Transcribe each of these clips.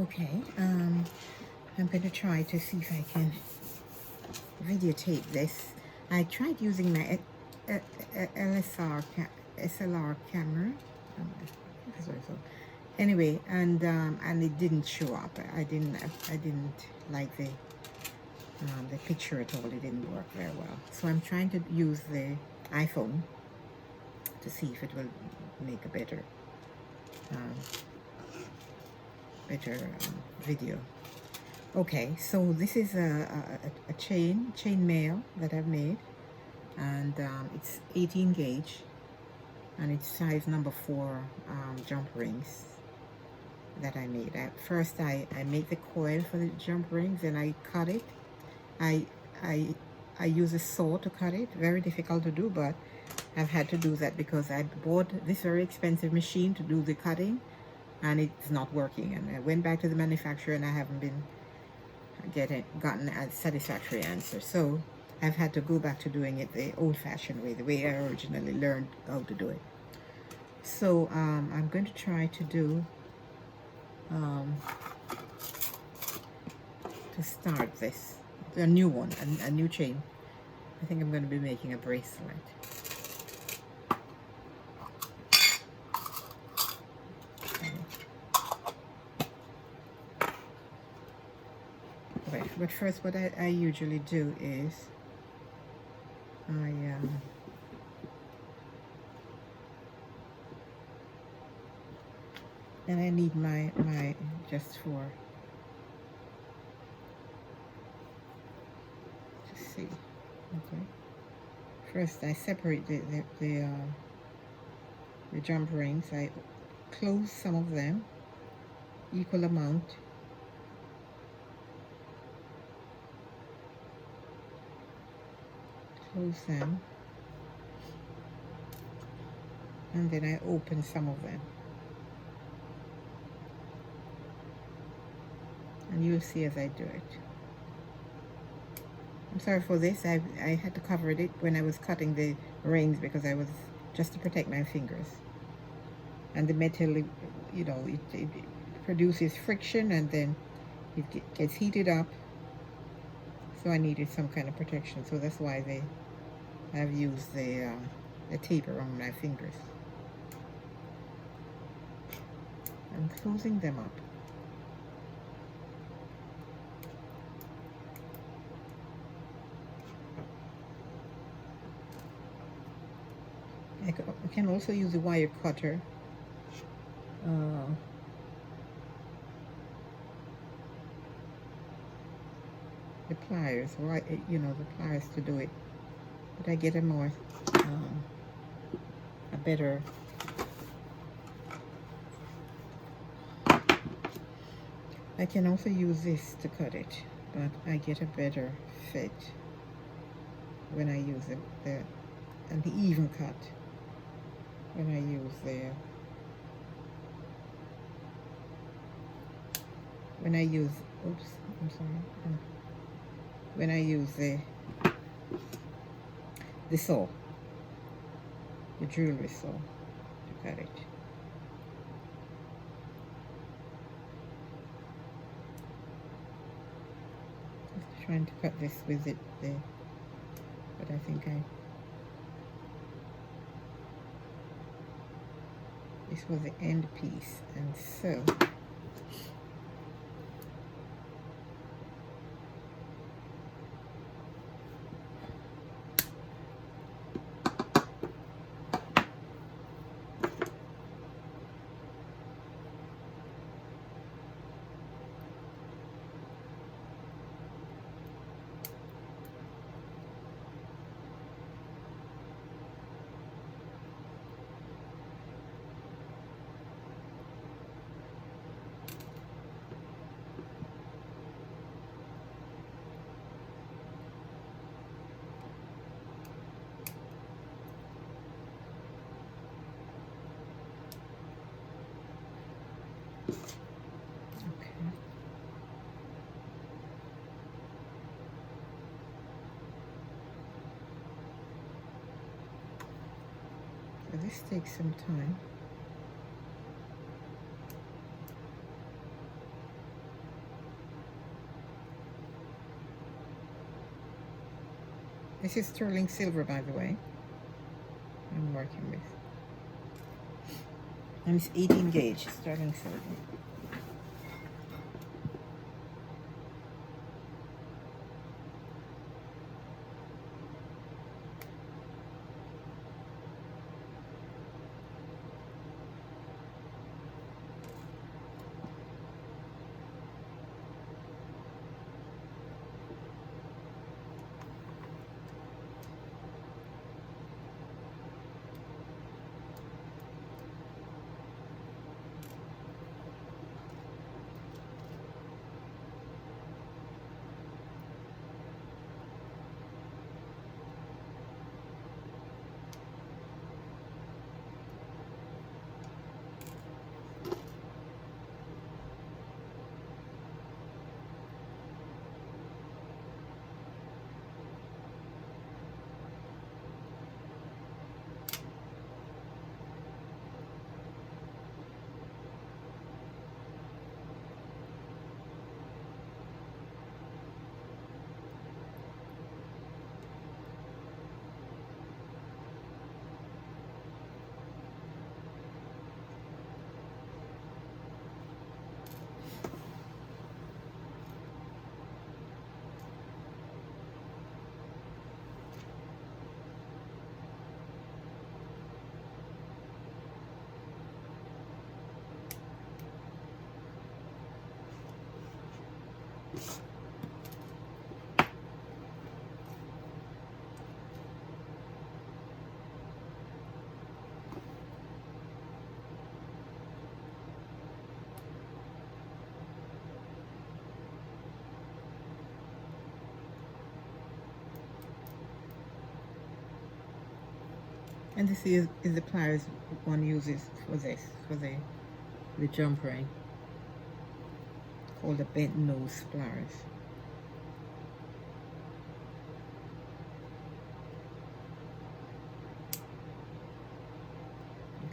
Okay, I'm going to try to see if I can videotape this. I tried using my SLR camera. So anyway, and it didn't show up. I didn't like the picture at all. It didn't work very well. So I'm trying to use the iPhone to see if it will make a better video. Okay, so this is a chainmail that I've made, and it's 18 gauge, and it's size number 4 jump rings that I made. First I make the coil for the jump rings, and I cut it. I use a saw to cut it. Very difficult to do, but I've had to do that because I bought this very expensive machine to do the cutting, and it's not working. And I went back to the manufacturer, and I haven't been gotten a satisfactory answer. So I've had to go back to doing it the old-fashioned way, the way I originally learned how to do it. So I'm going to try to do to start this, a new one, a new chain. I think I'm going to be making a bracelet. Okay, but first what I usually do is and I need my just for to see. Okay, first I separate the jump rings. I close some of them, equal amount, close them, and then I open some of them, and you'll see as I do it. I'm sorry for this. I had to cover it when I was cutting the rings because I was just to protect my fingers. And the metal, you know, it produces friction, and then it gets heated up. So I needed some kind of protection. So that's why I've used the tape around my fingers. I'm closing them up. I can also use a wire cutter. The pliers, right? You know, the pliers to do it. But I get a more, a better. I can also use this to cut it, but I get a better fit when I use an even cut. When I use oops, I'm sorry. When I use the saw, the jewelry saw to cut it. Just trying to cut this with it there, but I think this was the end piece, and so this takes some time. This is sterling silver, by the way, I'm working with. And it's 18 gauge sterling silver. And this is the pliers one uses for this, for the jump ring, called the bent nose pliers.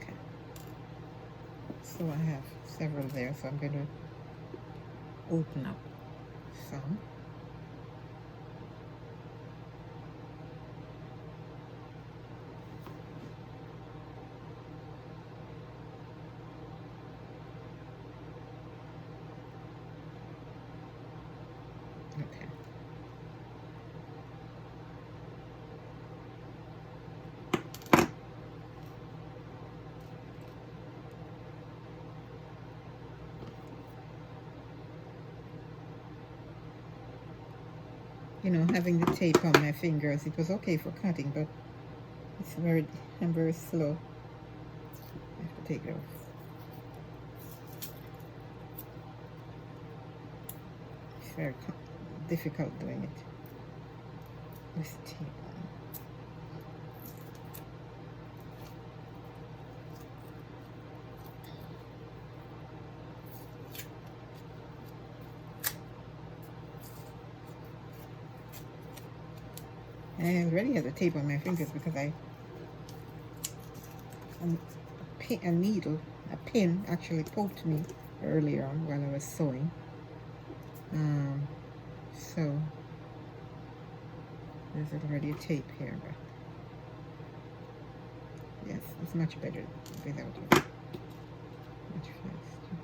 Okay, so I have several there, so I'm going to open up some. Okay. You know, having the tape on my fingers, it was okay for cutting, but I'm very slow. I have to take it off. It's very difficult doing it with tape on. I already have the tape on my fingers because a pin actually poked me earlier on while I was sewing. So there's already a tape here, but yes, it's much better without it. Much faster.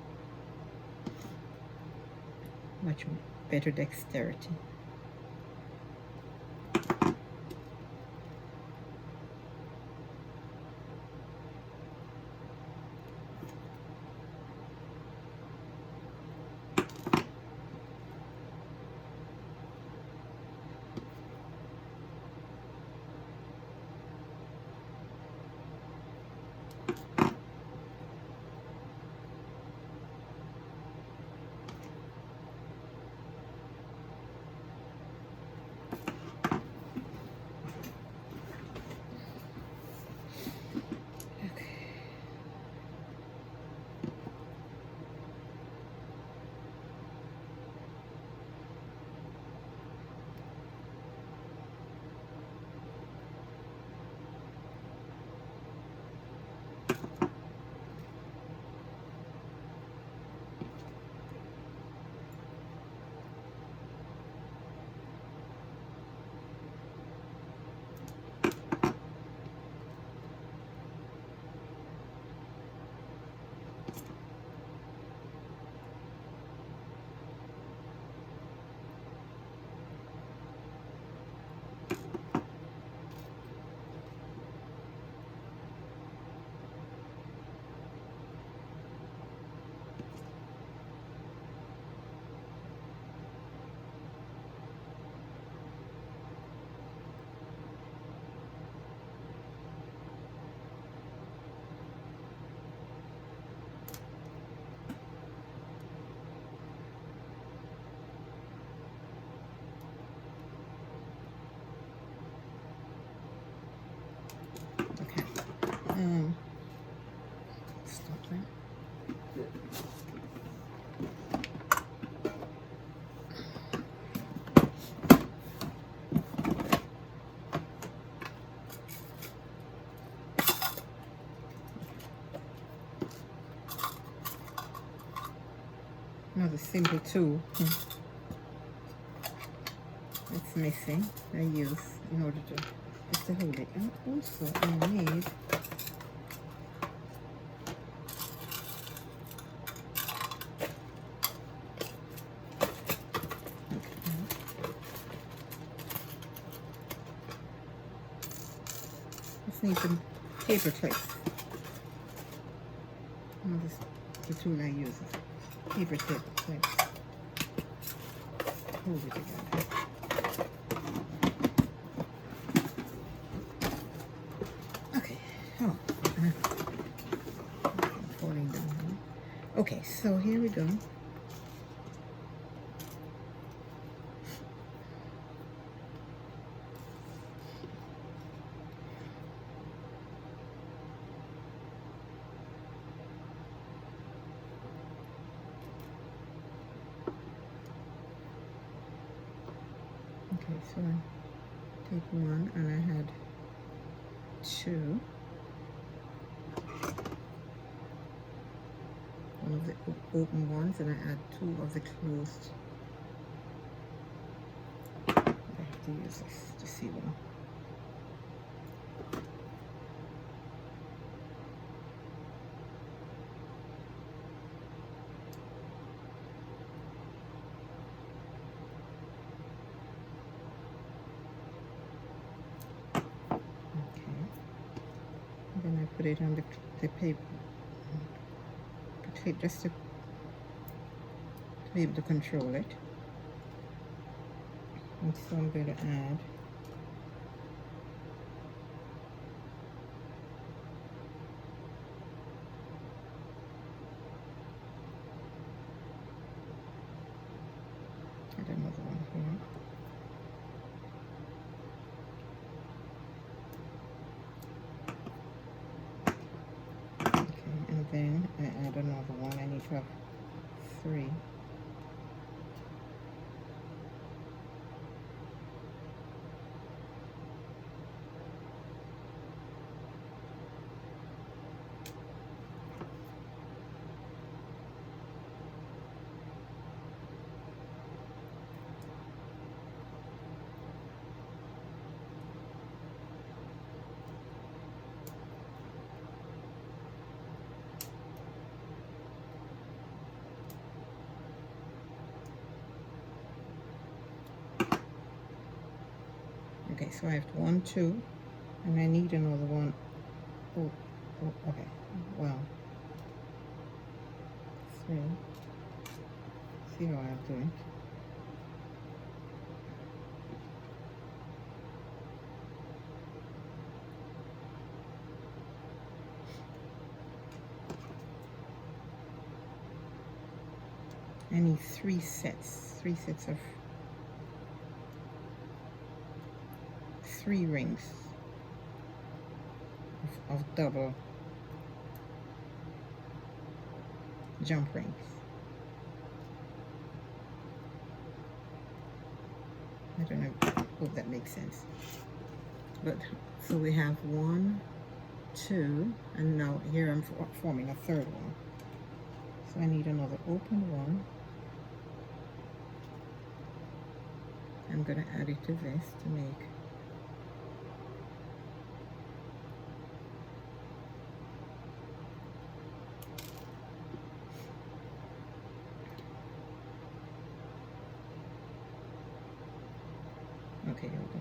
Much better dexterity. Stop there. Another simple tool that's missing I use in order to just to hold it. And also I need some paper clips. This is the tool I use. Paper clips. Hold it together. Okay. Oh, falling down. Okay, so here we go. Okay, so I take one and I had two. One of the open ones, and I add two of the closed. I have to use this to see them. Then I put it on the paper, just to be able to control it. And so I'm going to add another one here. Then I add another one. I need to have three. Okay, so I have 1, 2, and I need another one. Oh, okay. Well, 3. See how I'll do it. I need 3 sets of 3 rings of double jump rings. I don't know, hope that makes sense. But so we have 1, 2, and now here I'm forming a third one. So I need another open one. I'm going to add it to this to make okay, here we go.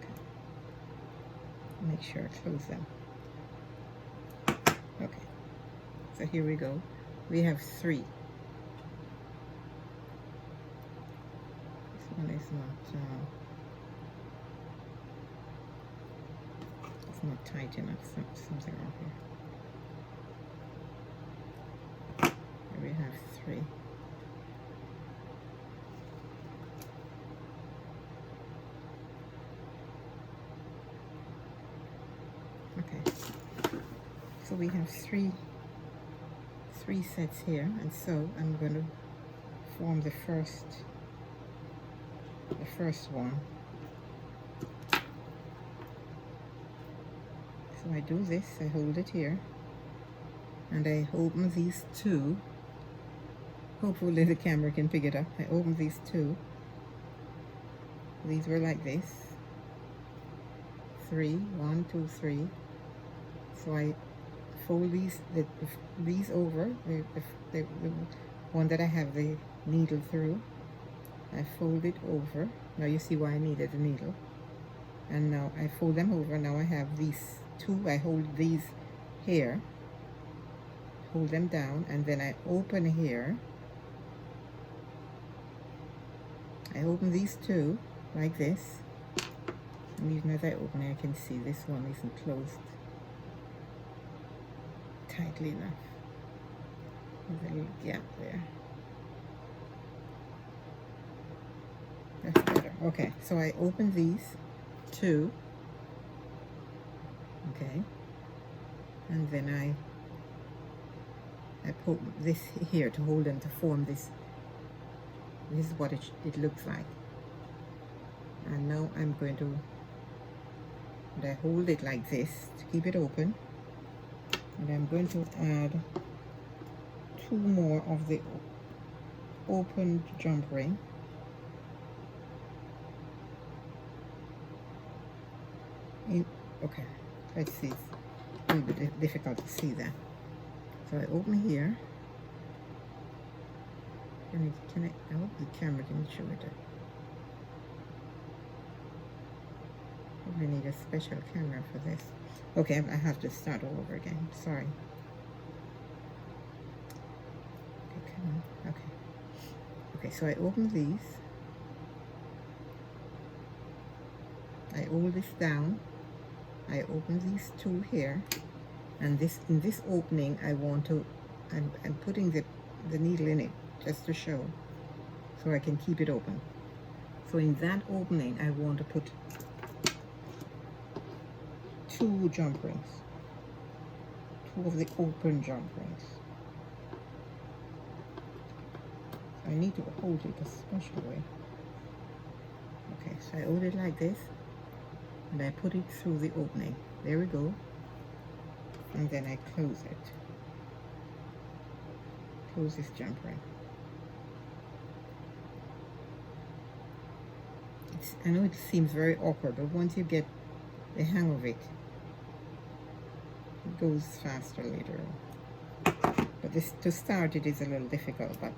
Okay. Make sure I close them. Okay. So here we go. We have 3. This one is not it's not tight enough. Something wrong here. Here we have 3. So we have three sets here, and so I'm going to form the first one. So I do this, I hold it here, and I open these two. Hopefully the camera can pick it up. I open these two. These were like this. 3, 1, 2, 3. So I fold these over, the one that I have the needle through. I fold it over. Now you see why I needed the needle. And now I fold them over. Now I have these two. I hold these here, hold them down, and then I open here. I open these two like this, and even as I open it, I can see this one isn't closed tightly enough. There's a little gap there. That's better. Okay, so I open these two. Okay, and then I put this here to hold them to form this. This is what it looks like. And now I'm going to, and I hold it like this to keep it open, and I'm going to add 2 more of the open jump ring. Okay, let's see, it's a little bit difficult to see that. So I open here. I hope the camera can show it. Probably need a special camera for this. Okay, I have to start all over again. Sorry. Okay, come on. Okay. Okay, so I open these. I hold this down. I open these two here, and this in this opening I want to. I'm putting the needle in it just to show, so I can keep it open. So in that opening, I want to put 2 jump rings, 2 of the open jump rings. So I need to hold it a special way. Okay, so I hold it like this, and I put it through the opening. There we go. And then I close it. Close this jump ring. I know it seems very awkward, but once you get the hang of it, it goes faster later on. But this, to start, it is a little difficult. But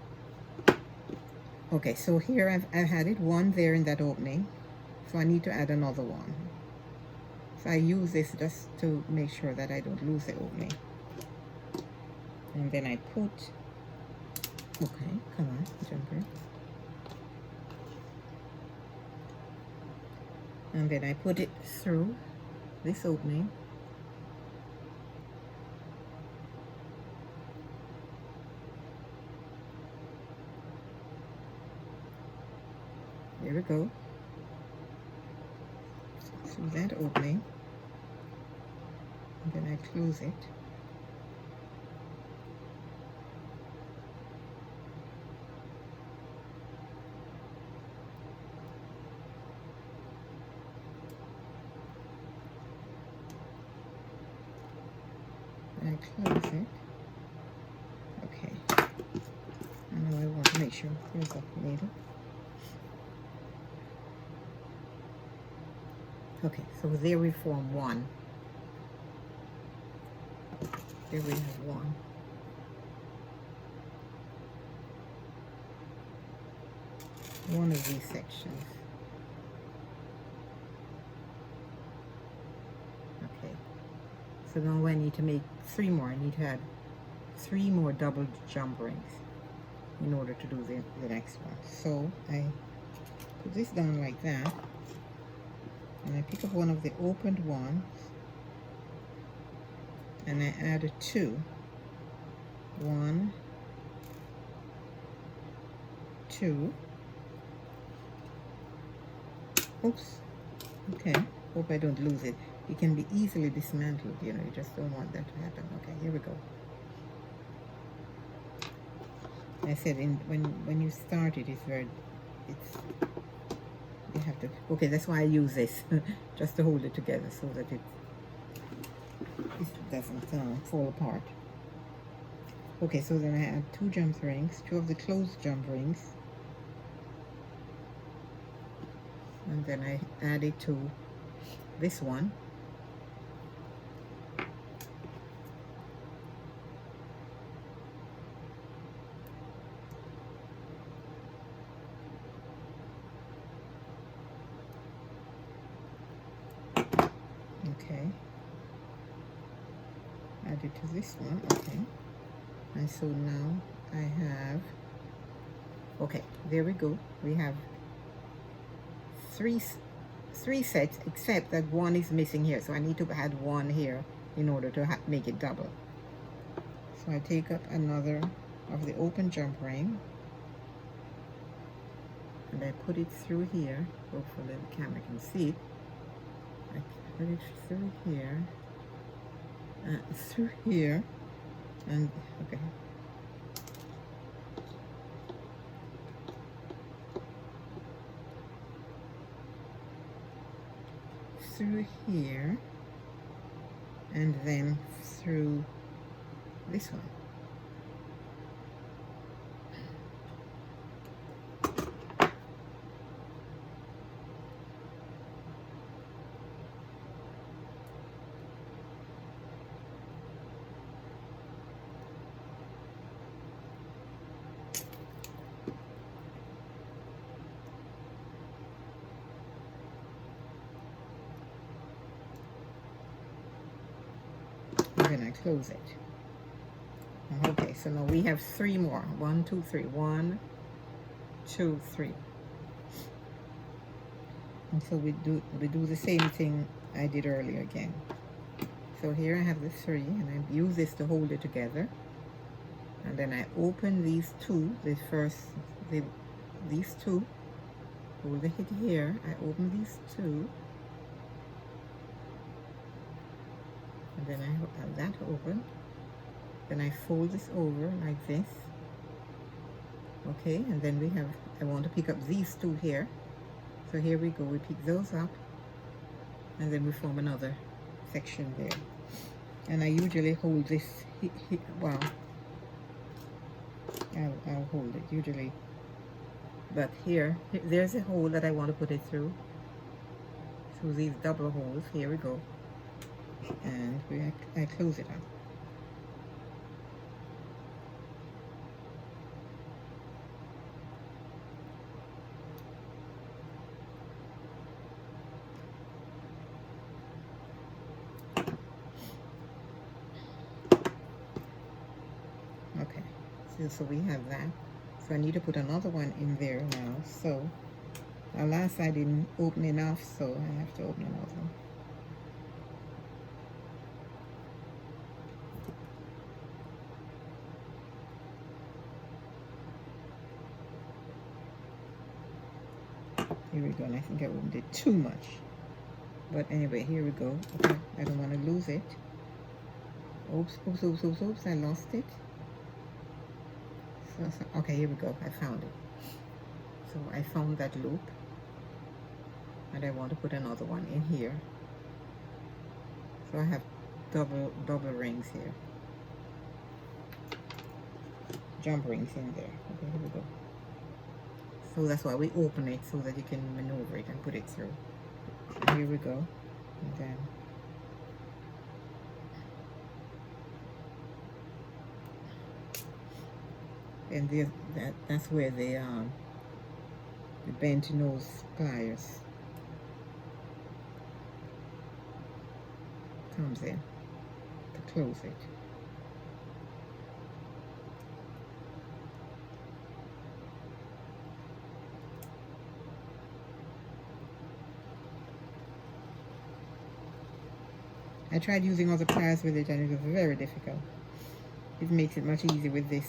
okay, so here I've had it 1 there in that opening, so I need to add another one. So I use this just to make sure that I don't lose the opening. And then I put, okay, come on, jumper. And then I put it through this opening. There we go. Through that opening. And then I close it. And I close it. Okay. And now I want to make sure there's a needle. Okay, so there we form 1. There we have 1. One of these sections. Okay. So now I need to make 3 more. I need to add 3 more double jump rings in order to do the next one. So I put this down like that, and I pick up one of the opened ones, and I add a 2. 1, 2. Oops. Okay. Hope I don't lose it. it can be easily dismantled, you know, you just don't want that to happen. Okay, here we go. I said when you start it, you have to, okay, that's why I use this, just to hold it together so that it doesn't fall apart. Okay, so then I add 2 jump rings, 2 of the closed jump rings, and then I add it to this one. Okay, add it to this one. Okay, and so now I have, okay, there we go. We have three sets, except that one is missing here, so I need to add 1 here in order to make it double. So I take up another of the open jump ring and I put it through here. Hopefully the camera can see it. I put it through here, and okay. Through here, and then through this one. And then I close it. Okay, so now we have 3 more. 1, 2, 3. 1, 2, 3. And so we do the same thing I did earlier again. So here I have the 3, and I use this to hold it together. And then I open these 2. These 2. Hold the hit here. I open these 2. And then I have that open. Then I fold this over like this. Okay, and then we have, I want to pick up these 2 here. So here we go, we pick those up, and then we form another section there. And I usually hold this, well, I'll hold it usually. But here, there's a hole that I want to put it through. Through these double holes, here we go. And I close it up. Okay, so we have that. So I need to put another one in there now. So last I didn't open enough, so I have to open another one. Here we go, and I think I opened it too much. But anyway, here we go. Okay, I don't want to lose it. Oops, oops, oops, oops, oops, I lost it. So, okay, here we go, I found it. So I found that loop. And I want to put another one in here. So I have double rings here. Jump rings in there. Okay, here we go. So that's why we open it, so that you can maneuver it and put it through. And here we go. And then that's where the bent nose pliers comes in to close it. I tried using other pliers with it, and it was very difficult. It makes it much easier with this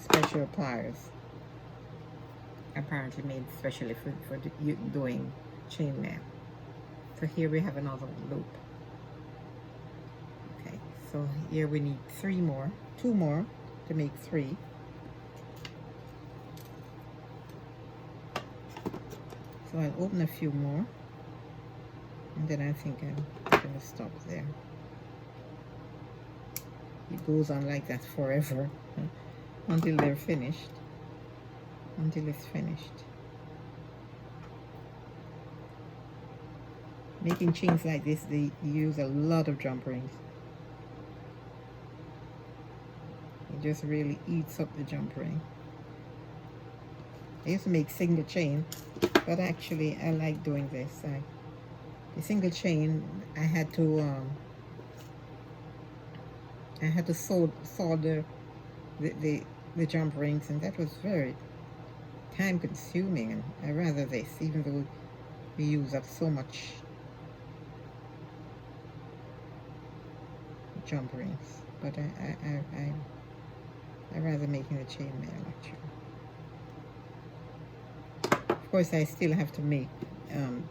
special pliers, apparently made especially for doing chainmail. So here we have another loop. So here we need 3 more, 2 more to make 3. So I'll open a few more, and then I think I'm going to stop there. It goes on like that forever until they're finished, until it's finished. Making chains like this, they use a lot of jump rings. It just really eats up the jump ring. I used to make single chain, but actually I like doing this. The single chain, I had to solder the jump rings, and that was very time consuming, and I rather this, even though we use up so much jump rings. But I rather making the chainmail actually. Of course, I still have to make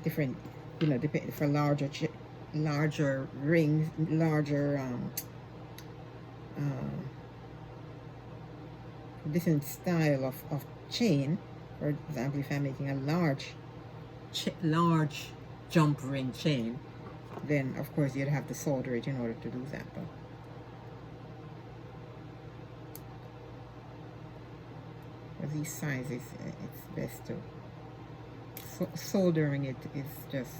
different, you know, for larger rings, larger different style of chain. For example, if I'm making a large jump ring chain, then of course you'd have to solder it in order to do that. But for these sizes, it's best to soldering is just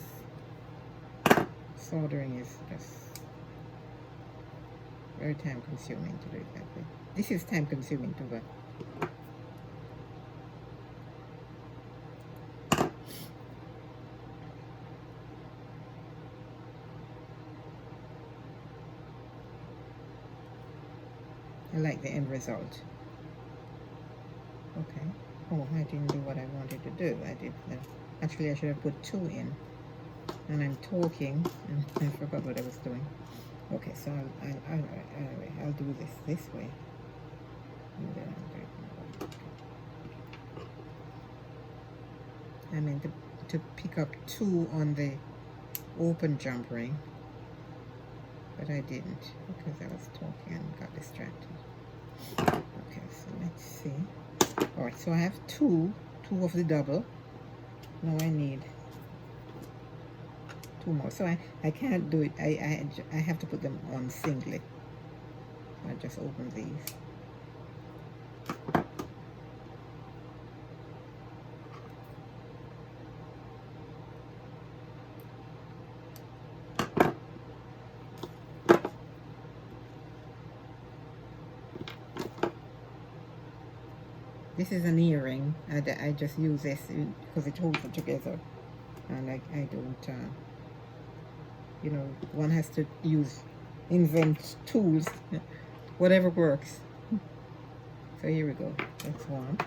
very time consuming to do it that way. This is time consuming too, but I like the end result. Okay. Oh, I didn't do what I wanted to do. I did. Actually, I should have put 2 in. And I'm talking, and I forgot what I was doing. Okay, so I'll do this way. And then I meant to pick up 2 on the open jump ring, but I didn't because I was talking and got distracted. Okay, so let's see. All right, so I have 2 of the double. Now I need 2 more. So I can't do it. I have to put them on singly. So I just open these. This is an earring. I just use this because it holds it together, and I don't, you know, one has to invent tools, whatever works. So here we go. That's one.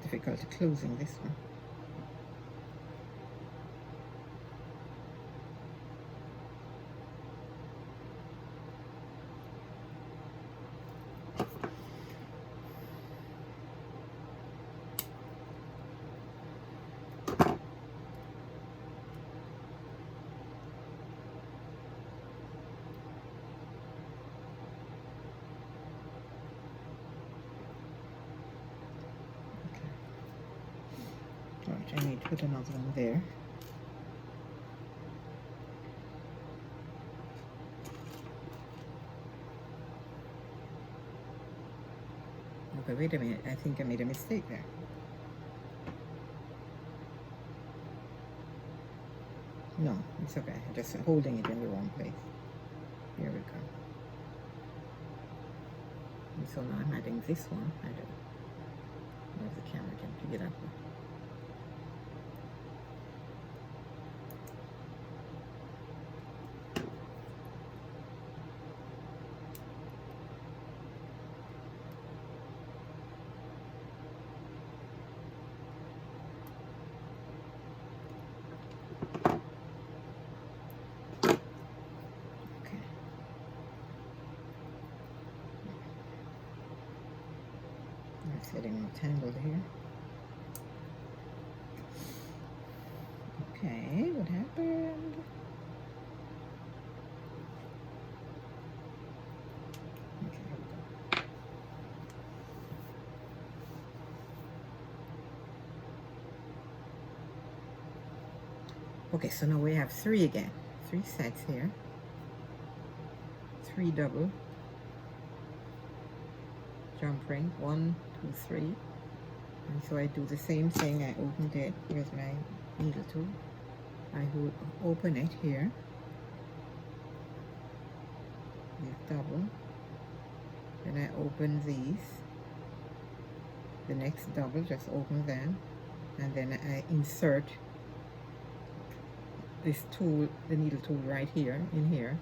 Difficult closing this one. Right, I need to put another one there. Okay, wait a minute. I think I made a mistake there. No, it's okay. I'm just holding it in the wrong place. Here we go. And so now I'm adding this one. I don't know if the camera can pick it up. It's getting all tangled here. Okay, what happened? Okay, here we go. Okay, so now we have 3 again. 3 sets here. 3 double jump ring, 1, 2, 3. And so I do the same thing. I opened it. Here's my needle tool. I would open it here. The double. Then I open these. The next double, just open them, and then I insert this tool, the needle tool, right here in here,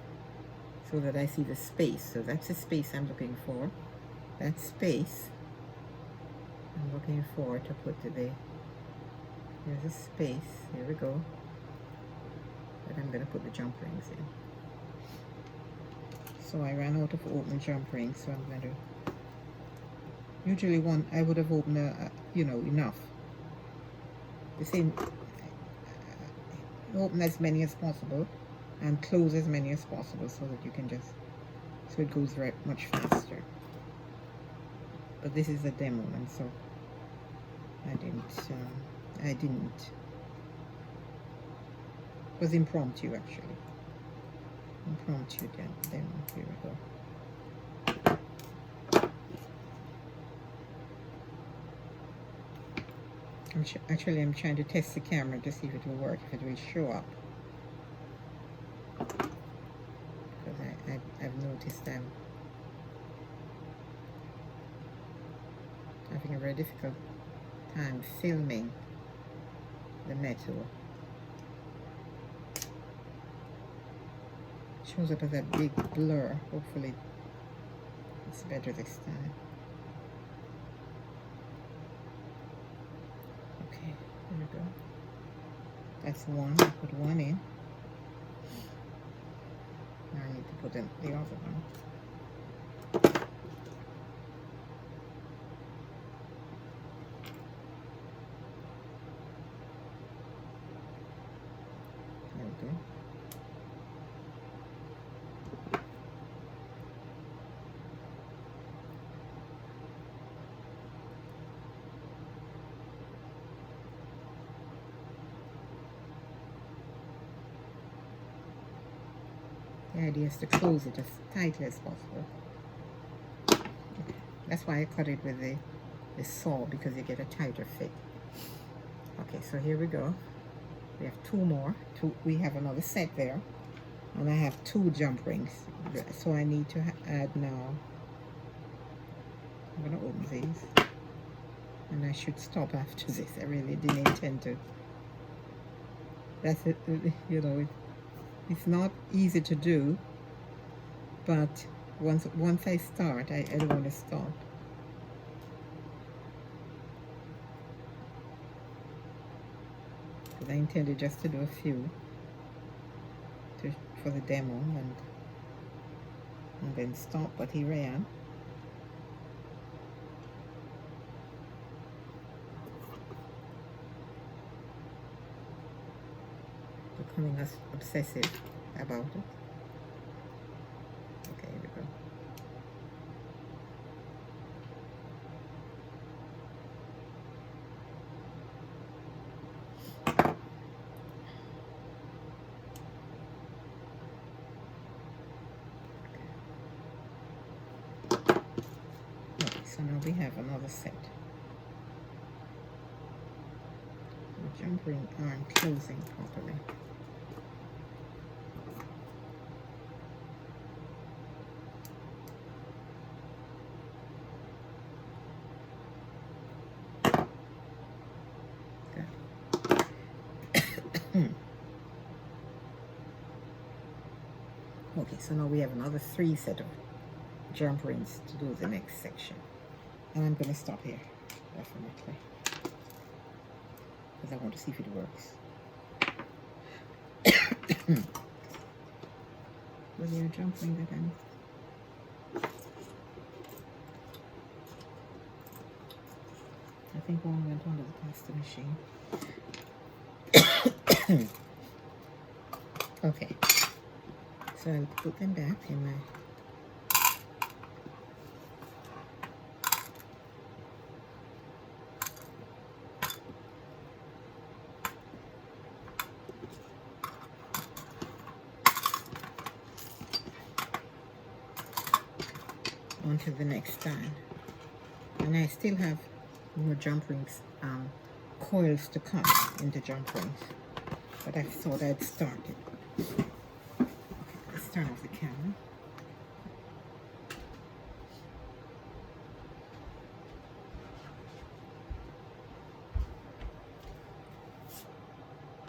so that I see the space. So that's the space I'm looking for. That space I'm looking for to put the, here's a space, here we go, that I'm going to put the jump rings in. So I ran out of open jump rings, so I'm going to, usually I would have opened you know, enough. The same, open as many as possible and close as many as possible so that you can just, so it goes right much faster. But this is a demo, and so I didn't, it was impromptu actually. Impromptu demo, here we go. I'm trying to test the camera to see if it will work, if it will show up. Because I've noticed I'm having a very difficult time filming the metal. It shows up as a big blur. Hopefully it's better this time. Okay, there we go. That's one. I put one in. Now I need to put in the other one. There we go. The idea is to close it as tightly as possible. Okay. That's why I cut it with the saw, because you get a tighter fit. Okay, so here we go. We have 2 more. We have another set there, and I have 2 jump rings. So I need to add now. I'm gonna open these, and I should stop after this. I really didn't intend to. That's it. You know, it's not easy to do, but once I start, I don't want to stop. Because I intended just to do a few for the demo and then stop, but here I am. Becoming obsessive about it. Okay, here we go. Okay, so now we have another set. The jump ring aren't closing properly. Okay, so now we have another 3 set of jump rings to do the next section. And I'm going to stop here, definitely, because I want to see if it works. Was there a jump ring that I missed? think one went under the pasta machine. Okay, so I'll put them back in my onto the next stand. And I still have more jump rings, coils to come into jump rings, but I thought I'd start it. Okay, let's turn off the camera.